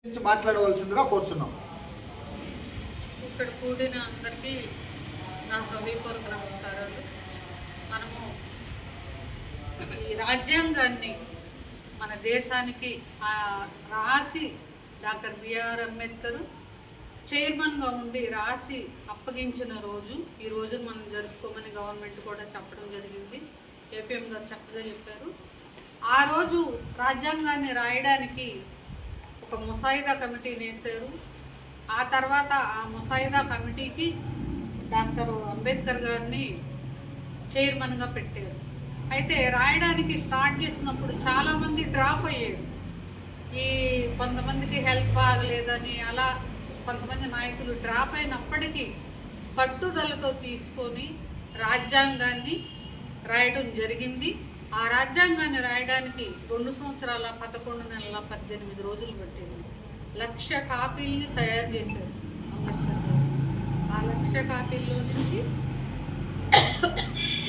మాట్లాడవలసిందిగా కోరుచున్నాం. ఇక్కడ కూడిన అందరికీ నా హృదయపూర్వక నమస్కారాలు. మనము ఈ రాజ్యాంగాన్ని మన దేశానికి రాసి డాక్టర్ బిఆర్ అంబేద్కర్ చైర్మన్గా ఉండి రాసి అప్పగించిన రోజు ఈ రోజు మనం జరుపుకోమని గవర్నమెంట్ కూడా చెప్పడం జరిగింది. ఏపీఎం గారు చక్కగా చెప్పారు. ఆ రోజు రాజ్యాంగాన్ని రాయడానికి ఒక ముసాయిదా కమిటీని వేశారు. ఆ తర్వాత ఆ ముసాయిదా కమిటీకి డాక్టర్ అంబేద్కర్ గారిని చైర్మన్గా పెట్టారు. అయితే రాయడానికి స్టార్ట్ చేసినప్పుడు చాలామంది డ్రాప్ అయ్యారు. ఈ కొంతమందికి హెల్త్ బాగలేదని అలా కొంతమంది నాయకులు డ్రాప్ అయినప్పటికీ పట్టుదలతో తీసుకొని రాజ్యాంగాన్ని రాయడం జరిగింది. ఆ రాజ్యాంగాన్ని రాయడానికి 2 సంవత్సరాల 11 నెలల 18 రోజులు పట్టింది. 1,00,000 కాపీల్ని తయారు చేశారు అంబేద్కర్ గారు. ఆ 1,00,000 కాపీల్లో నుంచి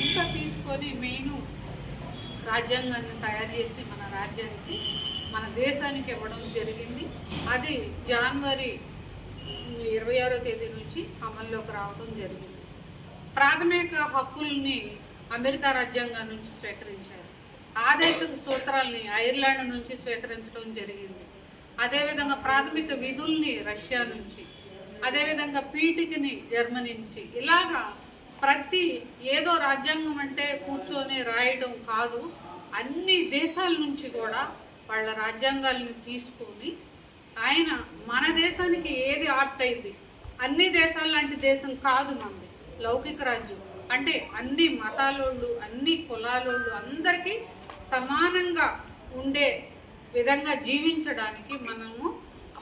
ఇంకా తీసుకొని మెయిన్ రాజ్యాంగాన్ని తయారు చేసి మన రాజ్యానికి మన దేశానికి ఇవ్వడం జరిగింది. అది జనవరి 26వ తేదీ నుంచి అమల్లోకి రావడం జరిగింది. ప్రాథమిక హక్కుల్ని అమెరికా రాజ్యాంగం నుంచి స్వీకరించారు. ఆదేశిక సూత్రాలని ఐర్లాండ్ నుంచి స్వీకరించడం జరిగింది. అదేవిధంగా ప్రాథమిక విధుల్ని రష్యా నుంచి, అదేవిధంగా పీఠికని జర్మనీ నుంచి, ఇలాగా ప్రతి ఏదో రాజ్యాంగం అంటే కూర్చొని రాయడం కాదు, అన్ని దేశాల నుంచి కూడా వాళ్ళ రాజ్యాంగాలను తీసుకొని ఆయన మన దేశానికి ఏది ఆప్ట్ అయింది. అన్ని దేశాల లాంటి దేశం కాదు మనది, లౌకిక రాజ్యం అంటే అన్ని మతాలోళ్ళు అన్ని కులాలోళ్ళు అందరికీ సమానంగా ఉండే విధంగా జీవించడానికి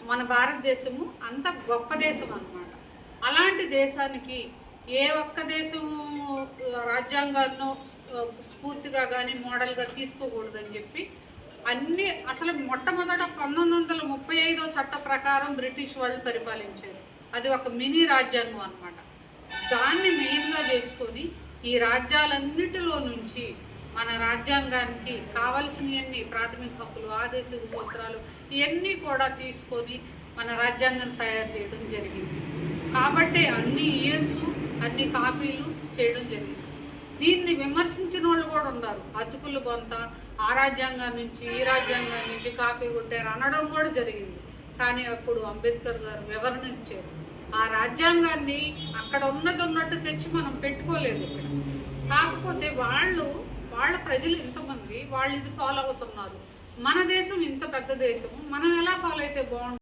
మన భారతదేశము అంత గొప్ప దేశం అన్నమాట. అలాంటి దేశానికి ఏ ఒక్క దేశము రాజ్యాంగాలను స్ఫూర్తిగా కానీ మోడల్గా తీసుకోకూడదని చెప్పి అన్ని అసలు మొట్టమొదట 1935వ చట్ట ప్రకారం బ్రిటిష్ వాళ్ళు పరిపాలించారు. అది ఒక మినీ రాజ్యాంగం అన్నమాట. దాన్ని మెయిన్గా చేసుకొని ఈ రాజ్యాలన్నిటిలో నుంచి మన రాజ్యాంగానికి కావలసినవన్నీ ప్రాథమిక హక్కులు ఆదేశిక సూత్రాలు ఇవన్నీ కూడా తీసుకొని మన రాజ్యాంగాన్ని తయారు చేయడం జరిగింది. కాబట్టి అన్ని ఇయర్స్ అన్ని కాపీలు చేయడం జరిగింది. దీన్ని విమర్శించిన వాళ్ళు కూడా ఉన్నారు. అతుకులు బొంత ఆ రాజ్యాంగం నుంచి ఈ రాజ్యాంగం నుంచి కాపీ కొట్టారు అనడం కూడా జరిగింది. కానీ అప్పుడు అంబేద్కర్ గారు వివరణ ఇచ్చారు. ఆ రాజ్యాంగాన్ని అక్కడ ఉన్నట్టు తెచ్చి మనం పెట్టుకోలేదు ఇక్కడ. కాకపోతే వాళ్ళ ప్రజలు ఇంతమంది వాళ్ళు ఇది ఫాలో అవుతున్నారు. మన దేశం ఇంత పెద్ద దేశము, మనం ఎలా ఫాలో అయితే బాగుంటుంది.